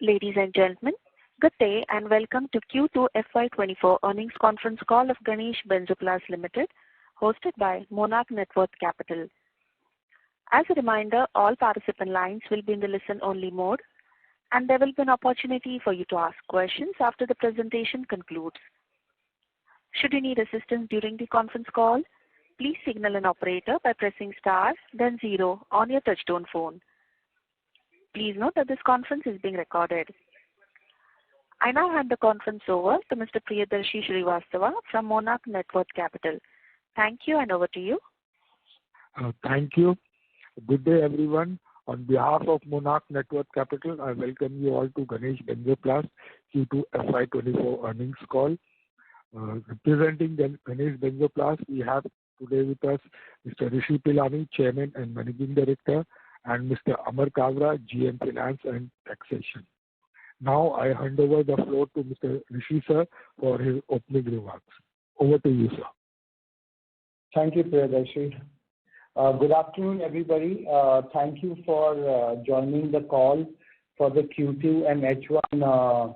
Ladies and gentlemen, good day and welcome to Q2 FY24 earnings conference call of Ganesh Benzoplast Limited, hosted by Monarch Networth Capital. As a reminder, all participant lines will be in the listen-only mode, and there will be an opportunity for you to ask questions after the presentation concludes. Should you need assistance during the conference call, please signal an operator by pressing star, then 0 on your touchtone phone. Please note that this conference is being recorded. I now hand the conference over to Mr. Priyadarshi Srivastava from Monarch Networth Capital. Thank you, and over to you. Thank you. Good day, everyone. On behalf of Monarch Networth Capital, I welcome you all to Ganesh Benzoplast Q2 FY24 earnings call. Representing Ganesh Benzoplast, we have today with us Mr. Rishi Pilani, Chairman and Managing Director, and Mr. Amar Kavra, GM Finance and Taxation. Now I hand over the floor to Mr. Rishi sir for his opening remarks. Over to you, sir. Thank you, Priyadarshi. Good afternoon, everybody. Thank you for joining the call for the Q2 and H1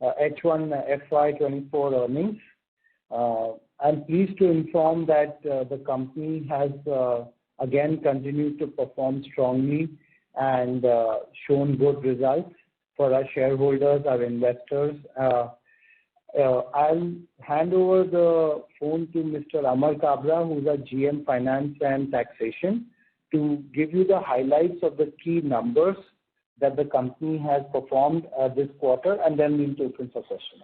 FY24 earnings. I'm pleased to inform that the company has again continued to perform strongly and shown good results for our shareholders, our investors. I'll hand over the phone to Mr. Amar Kavra, who's our GM Finance and Taxation, to give you the highlights of the key numbers that the company has performed this quarter, and then we'll take in for questions.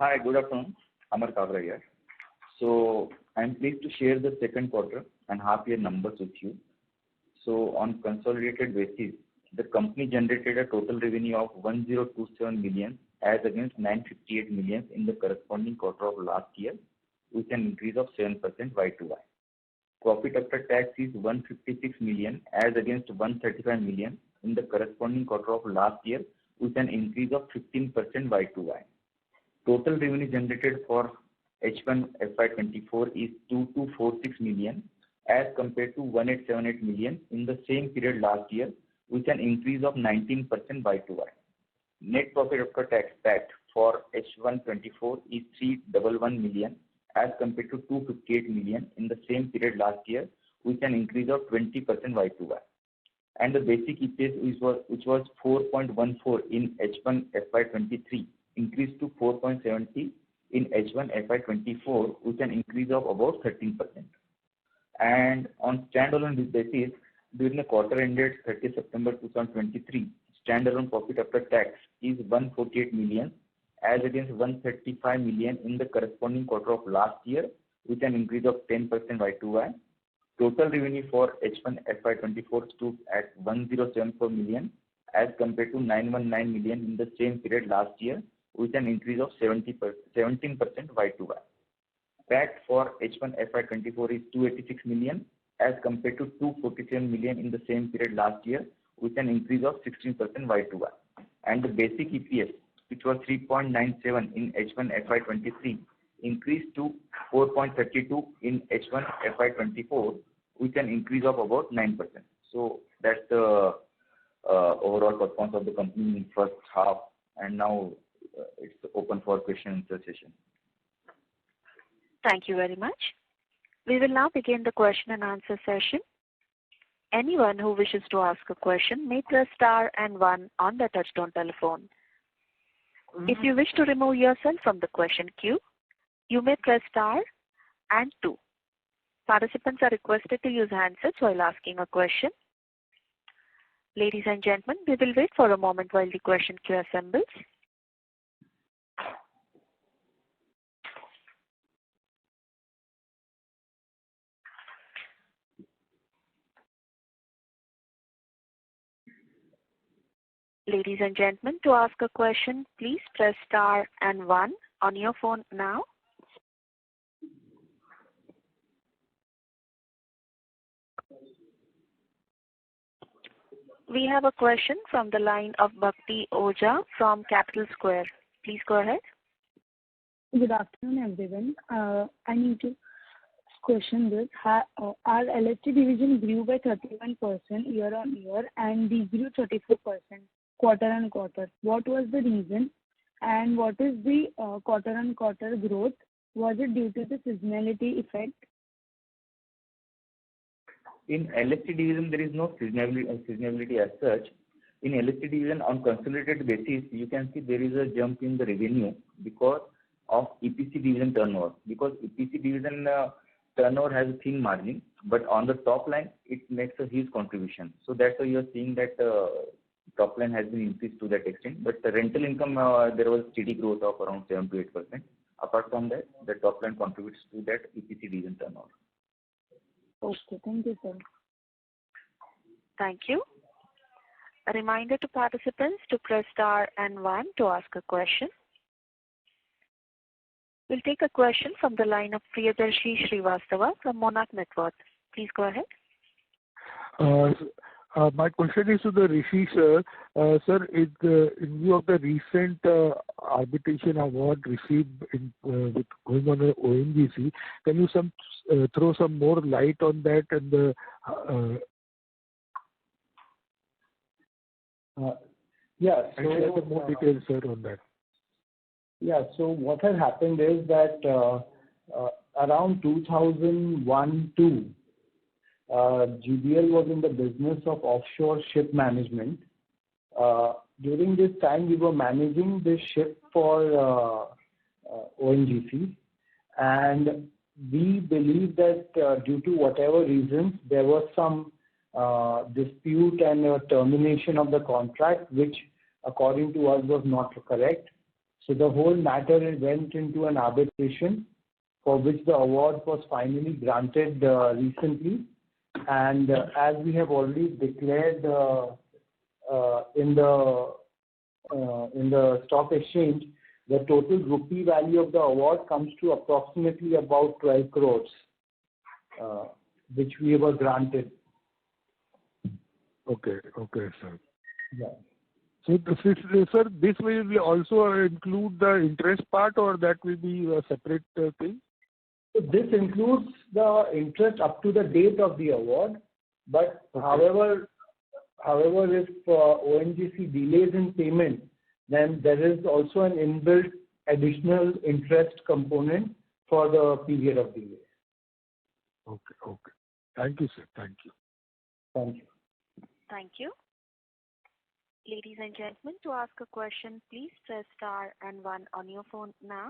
Hi, good afternoon. Amar Kavra here. So I'm pleased to share the second quarter and half-year numbers with you. So on consolidated basis, the company generated a total revenue of 1027 million as against 958 million in the corresponding quarter of last year, with an increase of 7% Y2Y. Profit after tax is 156 million as against 135 million in the corresponding quarter of last year, with an increase of 15% Y2Y. Total revenue generated for H1 FY24 is 2246 million as compared to 1878 million in the same period last year, with an increase of 19% Y2Y. Net profit after tax PAT for H124 is 311 million as compared to 258 million in the same period last year, with an increase of 20% Y2Y. And the basic EPS, which was 4.14 in H1 FY23, increased to 4.70 in H1 FY24, with an increase of about 13%. And on standalone basis, during the quarter ended 30 September 2023, standalone profit after tax is 148 million as against 135 million in the corresponding quarter of last year, with an increase of 10% Y2Y. Total revenue for H1 FY24 stood at 1074 million as compared to 919 million in the same period last year, with an increase of 17% Y2Y. PAT for H1 FY24 is 286 million as compared to 247 million in the same period last year, with an increase of 16% Y2Y. And the basic EPS, which was 3.97 in H1 FY23, increased to 4.32 in H1 FY24, with an increase of about 9%. So that's the overall performance of the company in first half, and now it's open for question and answer session. Thank you very much. We will now begin the question and answer session. Anyone who wishes to ask a question may press star and 1 on the touchtone telephone. If you wish to remove yourself from the question queue, you may press star and 2. Participants are requested to use handsets while asking a question. Ladies and gentlemen, we will wait for a moment while the question queue assembles. Ladies and gentlemen, to ask a question, please press star and 1 on your phone now. We have a question from the line of Bhakti Oja from Capital Square. Please go ahead. Good afternoon, everyone. I need to question this. Our LST division grew by 31% year on year and we grew 34% quarter-on-quarter. What was the reason, and what is the quarter-on-quarter growth? Was it due to the seasonality effect? In LST division, there is no seasonality as such. In LST division, on consolidated basis, you can see there is a jump in the revenue because of EPC division turnover. Because EPC division turnover has a thin margin, but on the top line, it makes a huge contribution. So that's why you are seeing that top line has been increased to that extent. But the rental income, there was steady growth of around 7 to 8%. Apart from that, the top line contributes to that EPC division turnover. Okay, thank you, sir. Thank you. A reminder to participants to press star and 1 to ask a question. We'll take a question from the line of Priyadarshi Srivastava from Monarch Network. Please go ahead. My question is to the Rishi sir. Sir, in view of the recent arbitration award received with going on at ONGC, can you throw some more light on that and the and share some more details, sir, on that? Yeah, so what has happened is that around 2001-2, GBL was in the business of offshore ship management. During this time, we were managing this ship for ONGC, and we believe that due to whatever reasons, there was some dispute and termination of the contract, which according to us was not correct. So the whole matter went into an arbitration for which the award was finally granted recently. And as we have already declared in the stock exchange, the total rupee value of the award comes to approximately about 12 crores, which we were granted. Okay, sir. Yeah. So, sir, this will also include the interest part, or that will be a separate thing? So this includes the interest up to the date of the award, but however, if ONGC delays in payment, then there is also an inbuilt additional interest component for the period of delay. Okay. Thank you, sir. Thank you. Thank you. Thank you. Ladies and gentlemen, to ask a question, please press star and 1 on your phone now.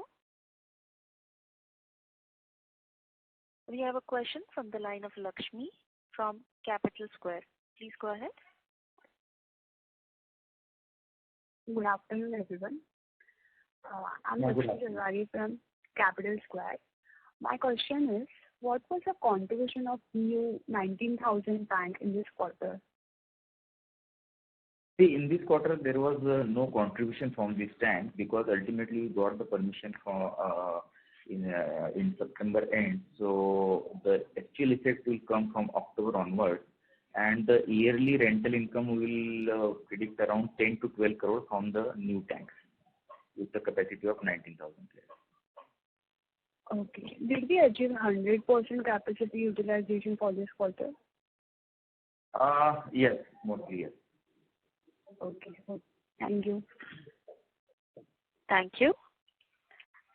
We have a question from the line of Lakshmi from Capital Square. Please go ahead. Good afternoon, everyone. I'm Lakshmi Jawari from Capital Square. My question is, what was the contribution of new 19,000 tank in this quarter? See, in this quarter, there was no contribution from this tank because ultimately we got the permission in September end. So the actual effect will come from October onward, and the yearly rental income will predict around 10 to 12 crores from the new tanks with the capacity of 19,000 liters. Okay. Did we achieve 100% capacity utilization for this quarter? Yes, mostly yes. Okay. Thank you. Thank you.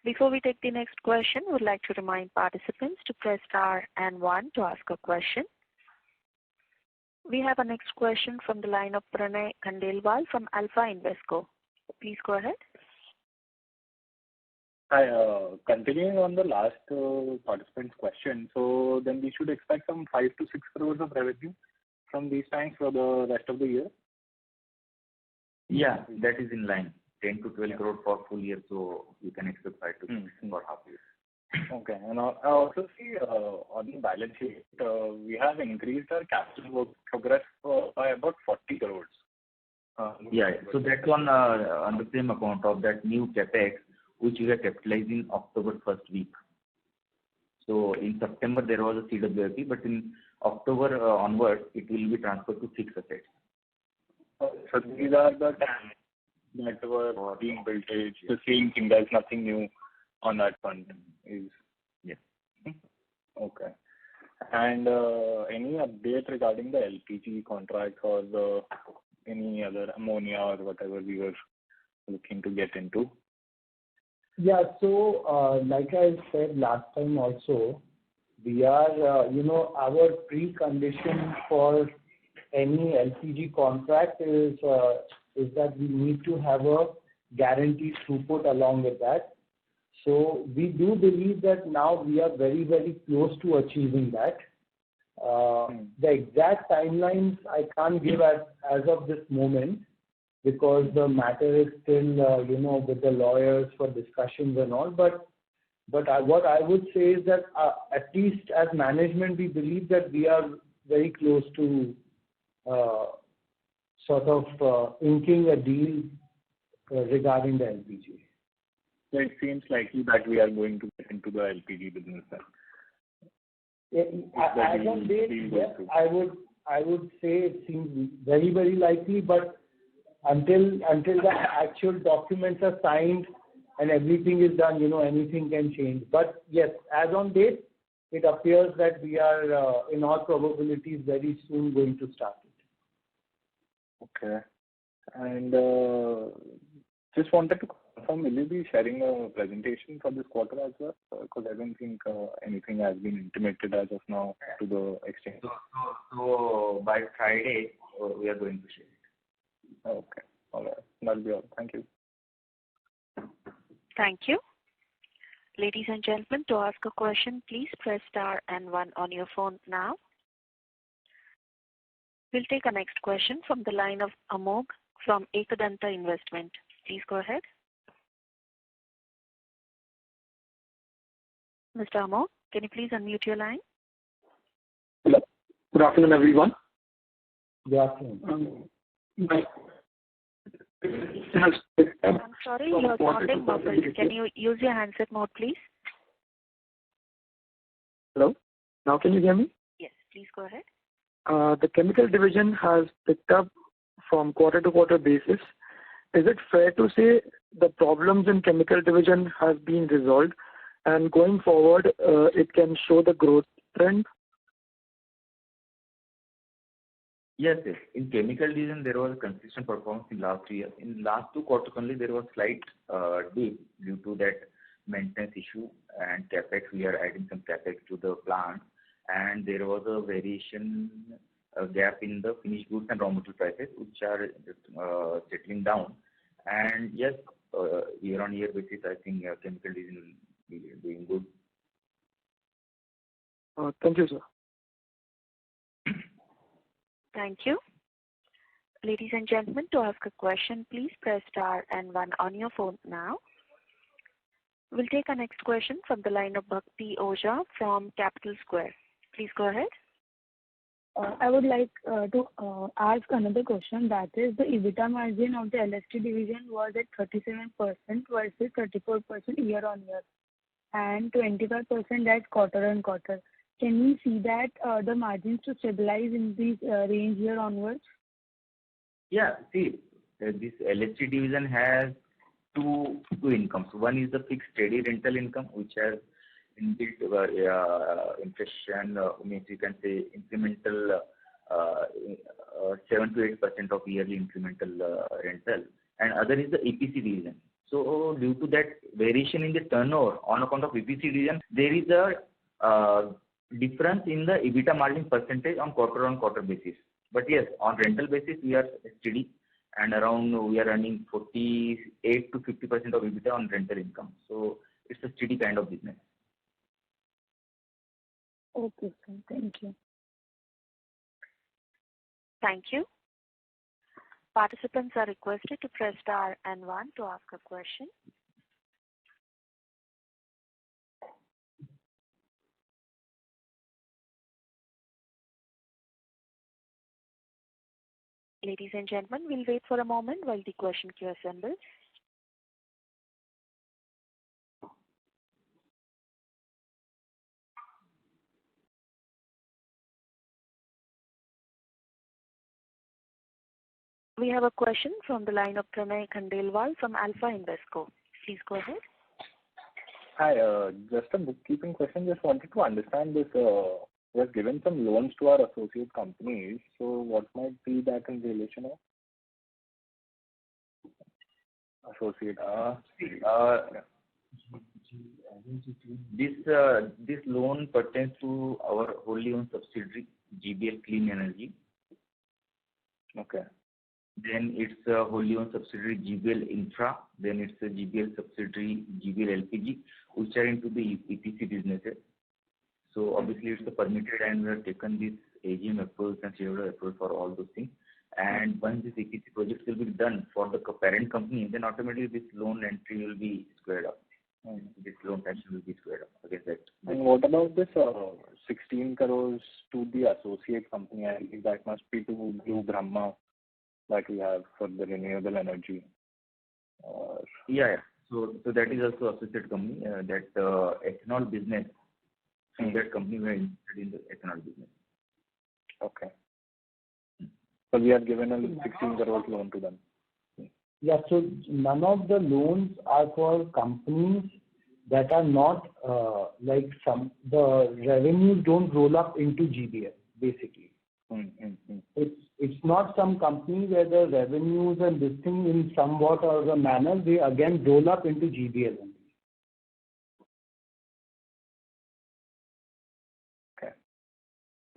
Before we take the next question, we would like to remind participants to press star and 1 to ask a question. We have a next question from the line of Pranay Khandelwal from Alpha Invesco. Please go ahead. Hi, continuing on the last participant's question, so then we should expect some 5 to 6 crores of revenue from these tanks for the rest of the year? Yeah, that is in line. 10 to 12 crore for full year, so you can expect 5 to 6 for half year. Okay, and I also see on the balance sheet, we have increased our capital work progress by about 40 crores. Yeah, so that's on the same account of that new capex, which we are capitalizing October first week. So in September, there was a CWIP, but in October onwards, it will be transferred to fixed assets. So these are the tanks that were being built. It's the same thing. There's nothing new on that front. Yes. Okay. And any update regarding the LPG contract or the any other ammonia or whatever we were looking to get into? Yeah. So, like I said last time also, we are, our precondition for any LPG contract is that we need to have a guaranteed throughput along with that. So we do believe that now we are very, very close to achieving that. The exact timelines I can't give as of this moment, because the matter is still, with the lawyers for discussions and all. But what I would say is that at least as management, we believe that we are very close to sort of inking a deal regarding the LPG. So it seems likely that we are going to get into the LPG business then. As on date, yes, I would say it seems very, very likely, but until the actual documents are signed and everything is done, anything can change. But yes, as on date, it appears that we are, in all probabilities, very soon going to start it. Okay. And just wanted to confirm, will you be sharing a presentation for this quarter as well? Because I don't think anything has been intimated as of now to the exchange. So by Friday, we are going to share it. Okay. All right. That'll be all. Thank you. Thank you. Ladies and gentlemen, to ask a question, please press star and 1 on your phone now. We'll take a next question from the line of Amog from Ekadanta Investment. Please go ahead. Mr. Amog, can you please unmute your line? Hello. Good afternoon, everyone. Good afternoon. I'm sorry, you're sounding muffled. Can you use your handset mode, please? Hello. Now can you hear me? Yes, please go ahead. The chemical division has picked up from quarter-to-quarter basis. Is it fair to say the problems in chemical division have been resolved, and going forward, it can show the growth trend? Yes. In chemical division, there was consistent performance in last year. In last 2 quarters only, there was slight dip due to that maintenance issue and capex. We are adding some capex to the plant, and there was a variation gap in the finished goods and raw material prices, which are settling down. And yes, year-on-year basis, I think chemical division will be doing good. Thank you, sir. Thank you. Ladies and gentlemen, to ask a question, please press star and 1 on your phone now. We'll take our next question from the line of Bhakti Ojha from Capital Square. Please go ahead. I would like to ask another question, that is the EBITDA margin of the LST division was at 37% versus 34% year-on-year and 25% at quarter-on-quarter. Can we see that the margins to stabilize in this range year onwards? Yeah, see, this LST division has two incomes. One is the fixed steady rental income, which has inbuilt inflation, means you can say incremental 7 to 8% of yearly incremental rental, and other is the EPC division. So due to that variation in the turnover on account of EPC division, there is a difference in the EBITDA margin percentage on quarter-on-quarter basis. But yes, on rental basis, we are steady, and around we are earning 48 to 50% of EBITDA on rental income. So it's a steady kind of business. Okay, sir. Thank you. Thank you. Participants are requested to press star and 1 to ask a question. Ladies and gentlemen, we'll wait for a moment while the question queue assembles. We have a question from the line of Pranay Khandelwal from Alpha Invesco. Please go ahead. Hi, just a bookkeeping question. Just wanted to understand this. We have given some loans to our associate companies. So what might be that in relation of? associate? This loan pertains to our wholly owned subsidiary GBL Clean Energy. Okay. Then it's a wholly owned subsidiary GBL Infra. Then it's a GBL subsidiary GBL LPG, which are into the EPC businesses. So obviously it's permitted, and we have taken this AGM approvals and shareholder approval for all those things. And once this EPC projects will be done for the parent company, then automatically this loan entry will be squared up. This loan sanction will be squared up against that. And what about this 16 crores to the associate company? I think that must be to Blue Brahma that we have for the renewable energy. Yeah. So that is also associate company, that ethanol business. In that company, we are interested in the ethanol business. Okay. So we have given a 16 crores loan to them. Yeah, so none of the loans are for companies that are not the revenues don't roll up into GBL, basically. It's not some company where the revenues and this thing in somewhat or the manner, they again roll up into GBL only. Okay.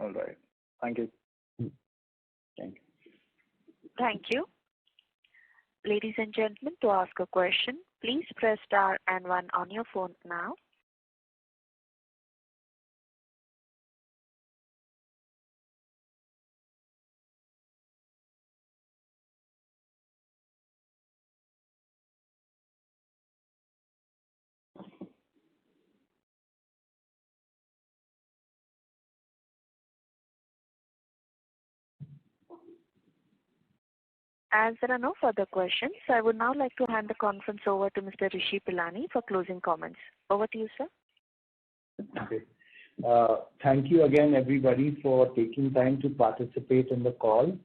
All right. Thank you. Thank you. Thank you. Ladies and gentlemen, to ask a question, please press star and 1 on your phone now. As there are no further questions, I would now like to hand the conference over to Mr. Rishi Pilani for closing comments. Over to you, sir. Okay. Thank you again, everybody, for taking time to participate in the call.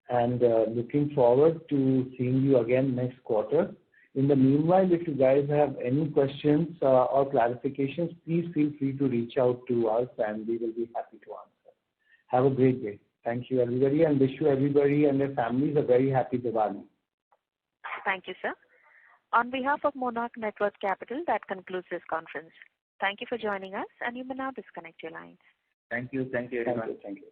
And looking forward to seeing you again next quarter. In the meanwhile, if you guys have any questions or clarifications, please feel free to reach out to us, and we will be happy to answer. Have a great day. Thank you, everybody, and wish you everybody and their families a very happy Diwali. Thank you, sir. On behalf of Monarch Network Capital, that concludes this conference. Thank you for joining us, and you may now disconnect your lines. Thank you. Thank you, everyone. Thank you.